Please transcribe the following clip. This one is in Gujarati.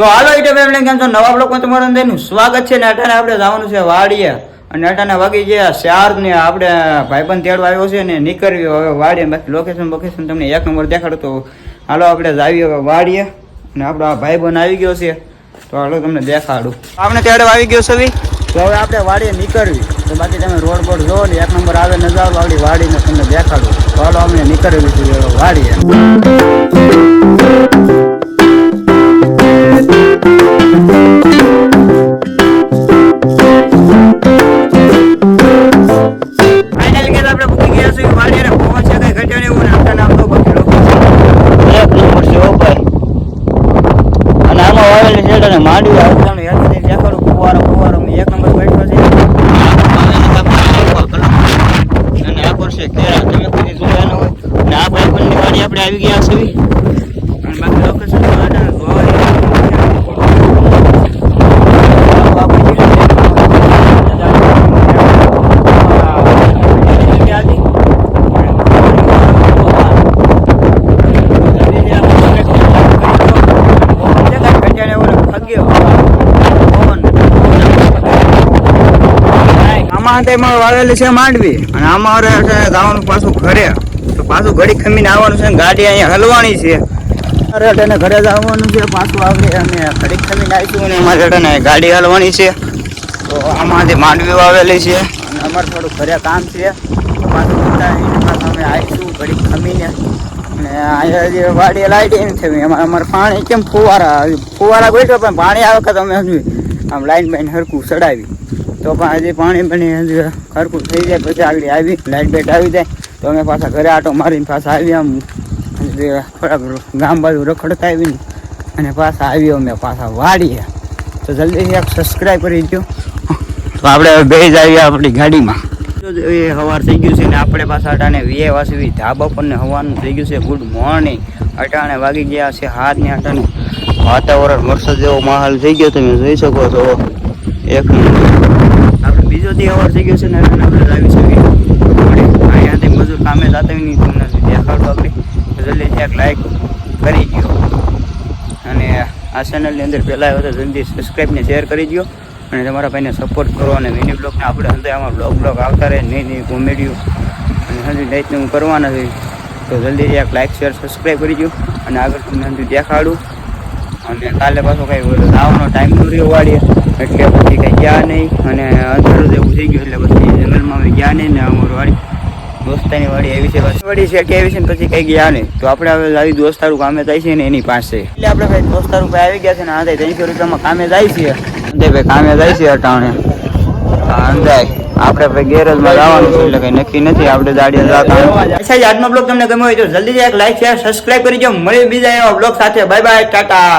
તો હાલો યુટ્યુબ ફેમિલી કેમ છો નવા બ્લોગમાં તમારું અંદરનું સ્વાગત છે ને અટાણે આપણે જવાનું છે વાડીએ અને અટાણે વાગી ગયા 4 ને આપણે ભાઈબંધ તેડવા આવ્યો છે ને નીકળ્યો હવે વાડીએ બાકી લોકેશન તમને એક નંબર દેખાડો તો હાલો આપણે જાવીએ હવે વાડીએ અને આપણો આ ભાઈબંધ આવી ગયો છે તો હાલો તમને દેખાડું આપણે તેડવા આવી ગયો છે તો હવે આપણે વાડીએ નીકળવી તો બાકી તમે રોડ બોર્ડ જોવો ને એક નંબર આવે નજારો આપણી વાડીને તમને દેખાડું તો હાલો અમને નીકળવી છે વાડીએ માંડવી આવતાને યાદ દેખાડું ફુવારો એક નંબર બેઠો છે અને આ પર છે કેરા તમે કદી જોયા ન હોય અને આ ભાઈબંધની વાડી આપણે આવી ગયા છે અને બાકી લોકેશન વાવેલી છે માંડવી અને અમારે જવાનું પાછું ઘરે તો પાછું ઘડી ખમીને આવવાનું છે ગાડી અહીંયા હલવાની છે અરે ઘરે જવાનું છે પાછું આપણે અમે ઘડી ખમીને આવીશું અને અમારે ગાડી હલવાની છે તો આમાંથી માંડવી વાવેલી છે અને અમારે થોડું ઘરે કામ છે તો પાછું અમે આવીશું ઘડી ખમીને અને અહીંયા જે વાડી લાઈટ એમ છે એમાં અમારે પાણી કેમ ફુવારા બેઠો પણ પાણી આવે કે તમે આમ લાઈન બાઈન હરખું ચડાવી તો પણ હજી પાણી બની હજી ખરખું થઈ જાય પછી આગળ આવી લાઇટ બેટ આવી જાય તો અમે પાછા ઘરે આટો મારીને પાછા આવી આમ થોડાક ગામ બાજુ રખડતા આવીને અને પાછા આવ્યો અમે પાછા વાડીએ તો જલ્દીથી એક સબસ્ક્રાઈબ કરી દો તો આપણે બે જ આવીએ આપણી ગાડીમાં એ સવાર થઈ ગયું છે ને આપણે પાછા અટાણે વીએ વાસી ધાબા પર ને હવાનું થઈ ગયું છે ગુડ મોર્નિંગ અટાણે વાગી ગયા છે 7 ને અટાણે વાતાવરણ વરસાદ જેવો માહોલ થઈ ગયો તમે જોઈ શકો છો એક આપણે બીજો દી અવાર થઈ ગયો છે ને આપણે આવી શકીએ અહીંયાથી મજૂર કામે જતા નહીં તમને દેખાડો આપણે જલ્દી એક લાઈક કરી દો અને આ ચેનલની અંદર પહેલાં આવ્યો તો જલ્દી સબસ્ક્રાઈબ ને શેર કરી દો અને તમારા ભાઈને સપોર્ટ કરો અને મિની બ્લોગને આપણે અંદર આમાં બ્લોગ આવતા રહે નહીં કોમેડીઓ અને હજી નાઈટને હું કરવાના છે તો જલ્દી એક લાઈક શેર સબસ્ક્રાઈબ કરી દો અને આગળ તમને હજી દેખાડું અને કાલે પાછો કંઈ આવવાનો ટાઈમ ન રહ્યો વાડીએ એટલે પછી કંઈ ગયા નહીં અને અંધારું જેવું થઈ ગયું એટલે પછી જંગલમાં અમે ગયા નહીં ને અમારું વાડી દોસ્તાની વાડી એવી છે વાડી છે કે એવી છે ને પછી કંઈ ગયા નહીં તો આપણે હવે આવી દોસ્તારું કામે જાય છે ને એની પાસે એટલે આપણે ભાઈ દોસ્તારું ભાઈ આવી ગયા છે ને આંધાઈ 300 રૂપિયામાં કામે જાય છે અંધાઈ ભાઈ કામે જાય છે અટાણે અંધાઈ આપણે ભાઈ ગેરેજમાં જવાનું છે એટલે કંઈ નક્કી નથી આપણે દાડીએ જતા અચ્છા આજનો બ્લોગ તમને ગમ્યો હોય તો જલ્દી એક લાઈક શેર સબસ્ક્રાઈબ કરી દો મળીએ બીજા એવા બ્લોગ સાથે બાય બાય ટાટા